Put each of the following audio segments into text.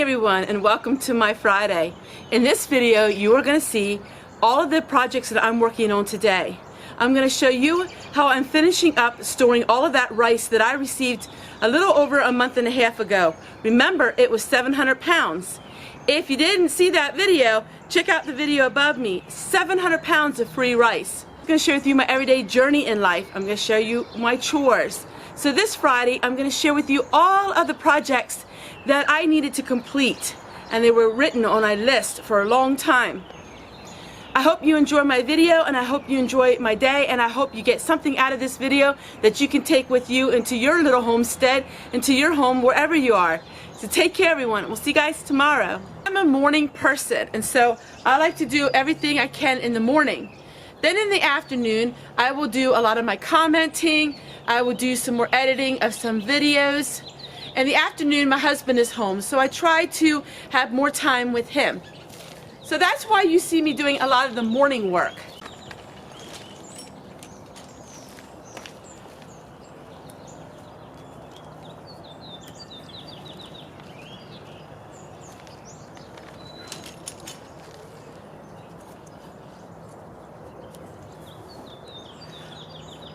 morning everyone, and welcome to my Friday. In this video you are going to see all of the projects that I'm working on today. I'm going to show you how I'm finishing up storing all of that rice that I received a little over a month and a half ago. Remember, it was 700 pounds. If you didn't see that video, check out the video above me. 700 pounds of free rice. I'm going to share with you my everyday journey in life. I'm going to show you my chores. So this Friday I'm going to share with you all of the projects that I needed to complete, and they were written on a list for a long time. I hope you enjoy my video, and I hope you enjoy my day, and I hope you get something out of this video that you can take with you into your little homestead, into your home, wherever you are. So take care everyone. We'll see you guys tomorrow. I'm a morning person, and so I like to do everything I can in the morning. Then in the afternoon I will do a lot of my commenting. I will do some more editing of some videos. In the afternoon my husband is home, so I try to have more time with him. So that's why you see me doing a lot of the morning work.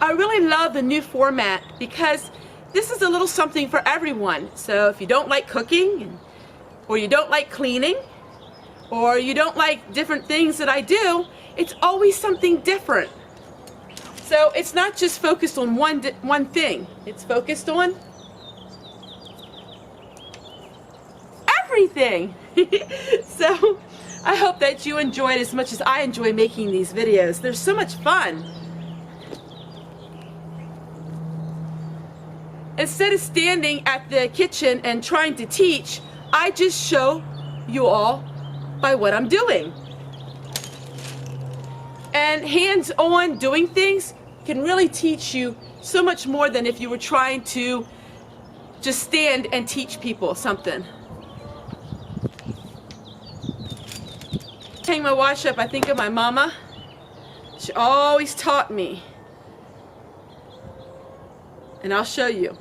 I really love the new format because this is a little something for everyone. So if you don't like cooking, or you don't like cleaning, or you don't like different things that I do, it's always something different. So it's not just focused on one thing. It's focused on everything. So I hope that you enjoy it as much as I enjoy making these videos. They're so much fun. Instead of standing at the kitchen and trying to teach, I just show you all by what I'm doing. And hands-on doing things can really teach you so much more than if you were trying to just stand and teach people something. Hang my wash up, I think of my mama. She always taught me. And I'll show you.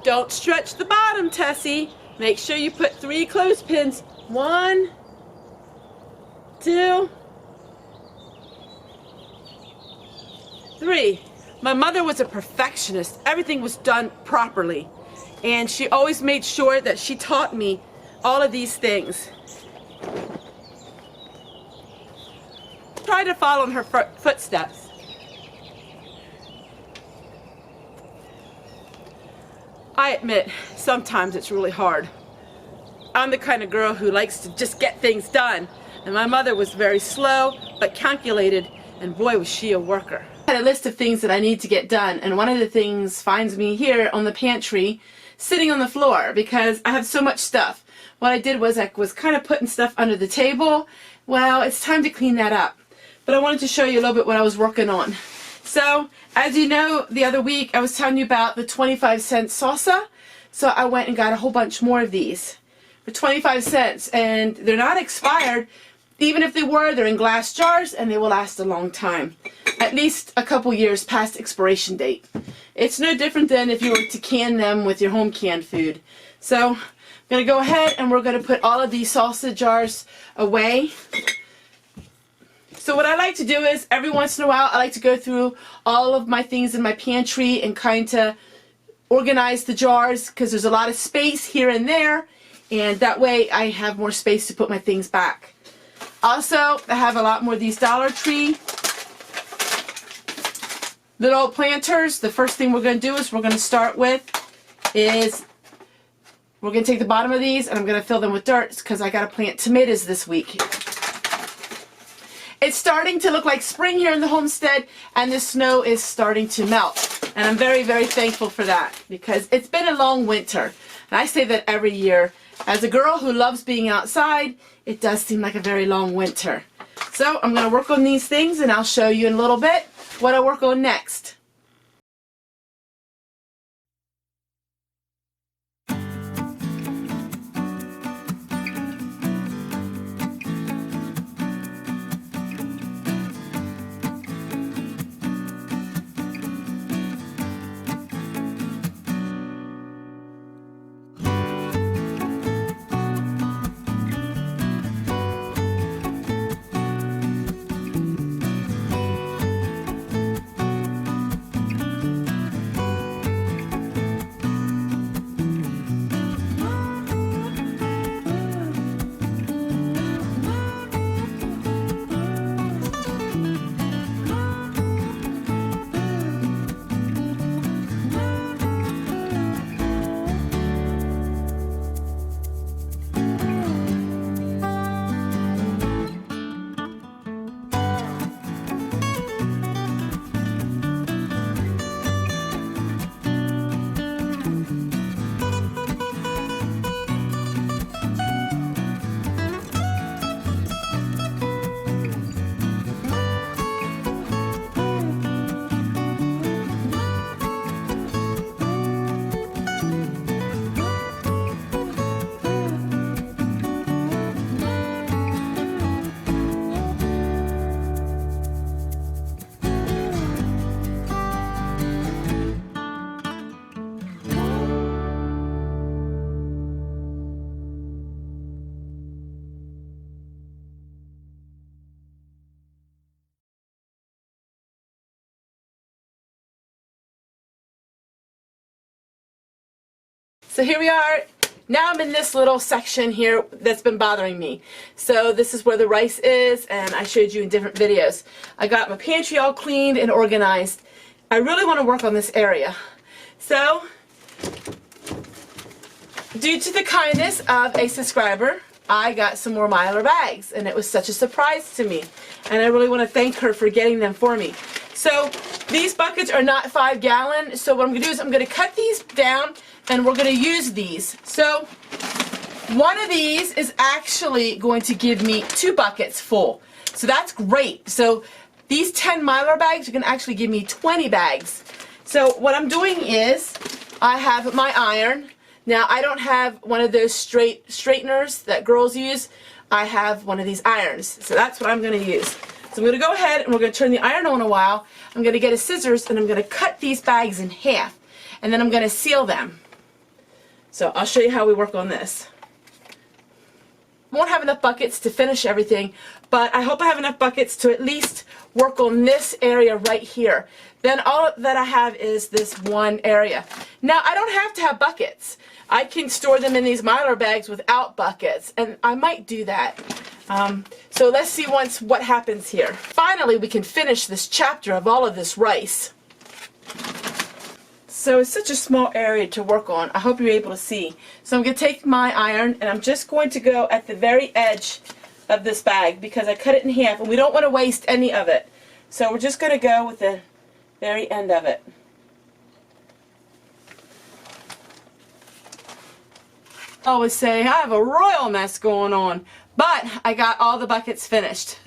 Don't stretch the bottom, Tessie. Make sure you put 3 clothespins. 1, 2, 3. My mother was a perfectionist. Everything was done properly. And she always made sure that she taught me all of these things. Try to follow in her footsteps. I admit, sometimes it's really hard. I'm the kind of girl who likes to just get things done. And my mother was very slow, but calculated, and boy was she a worker. I had a list of things that I need to get done, and one of the things finds me here on the pantry, sitting on the floor, because I have so much stuff. What I did was I was kind of putting stuff under the table. Well, it's time to clean that up. But I wanted to show you a little bit what I was working on. So, as you know, the other week I was telling you about the 25-cent salsa. So I went and got a whole bunch more of these for 25 cents. And they're not expired. Even if they were, they're in glass jars and they will last a long time. At least a couple years past expiration date. It's no different than if you were to can them with your home canned food. So I'm going to go ahead and we're going to put all of these salsa jars away. So what I like to do is, every once in a while, I like to go through all of my things in my pantry and kind of organize the jars, because there's a lot of space here and there, and that way I have more space to put my things back. Also, I have a lot more of these Dollar Tree little planters. The first thing we're going to do is we're going to start with is we're going to take the bottom of these and I'm going to fill them with dirt, because I got to plant tomatoes this week. It's starting to look like spring here in the homestead, and the snow is starting to melt. And I'm very, very thankful for that, because it's been a long winter. And I say that every year. As a girl who loves being outside, it does seem like a very long winter. So I'm going to work on these things, and I'll show you in a little bit what I work on next. So here we are. Now I'm in this little section here that's been bothering me. So this is where the rice is, and I showed you in different videos. I got my pantry all cleaned and organized. I really want to work on this area. So, due to the kindness of a subscriber, I got some more Mylar bags, and it was such a surprise to me. And I really want to thank her for getting them for me. So, these buckets are not 5-gallon, so what I'm going to do is I'm going to cut these down, and we're going to use these. So, one of these is actually going to give me 2 buckets full. So that's great. So, these 10 Mylar bags are going to actually give me 20 bags. So, what I'm doing is, I have my iron. Now, I don't have one of those straighteners that girls use. I have one of these irons. So that's what I'm going to use. So I'm going to go ahead and we're going to turn the iron on a while. I'm going to get a scissors and I'm going to cut these bags in half. And then I'm going to seal them. So I'll show you how we work on this. I won't have enough buckets to finish everything, but I hope I have enough buckets to at least work on this area right here. Then all that I have is this one area. Now, I don't have to have buckets. I can store them in these Mylar bags without buckets, and I might do that. So let's see what happens here. Finally, we can finish this chapter of all of this rice. So it's such a small area to work on. I hope you're able to see. So I'm going to take my iron and I'm just going to go at the very edge of this bag because I cut it in half and we don't want to waste any of it. So we're just going to go with the very end of it. I always say I have a royal mess going on, but I got all the buckets finished.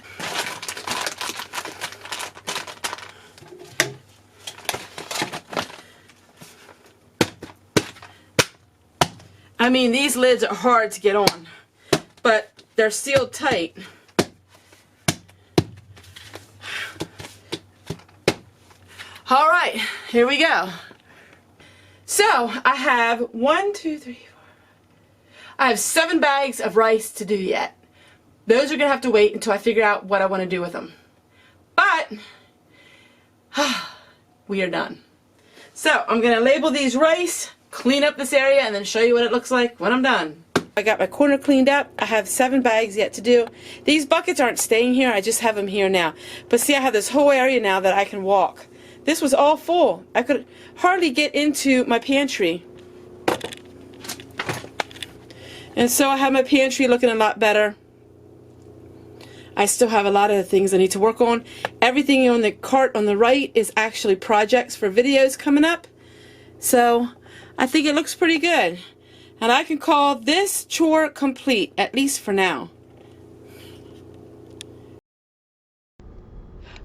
I mean, these lids are hard to get on, but they're sealed tight. All right, here we go. So I have 1, 2, 3, 4. I have 7 bags of rice to do yet. Those are gonna have to wait until I figure out what I want to do with them. But we are done. So I'm gonna label these rice, clean up this area, and then show you what it looks like when I'm done. I got my corner cleaned up. I have 7 bags yet to do. These buckets aren't staying here. I just have them here now. But see, I have this whole area now that I can walk. This was all full. I could hardly get into my pantry. And so I have my pantry looking a lot better. I still have a lot of things I need to work on. Everything on the cart on the right is actually projects for videos coming up. So I think it looks pretty good. And I can call this chore complete, at least for now.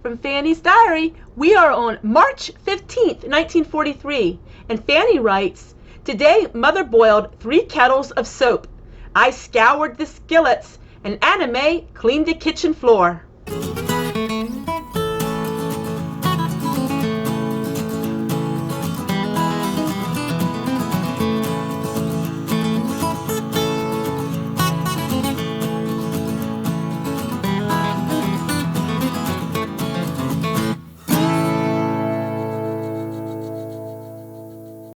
From Fanny's diary, we are on March 15th, 1943. And Fanny writes, "Today Mother boiled 3 kettles of soap. I scoured the skillets and Anna May cleaned the kitchen floor."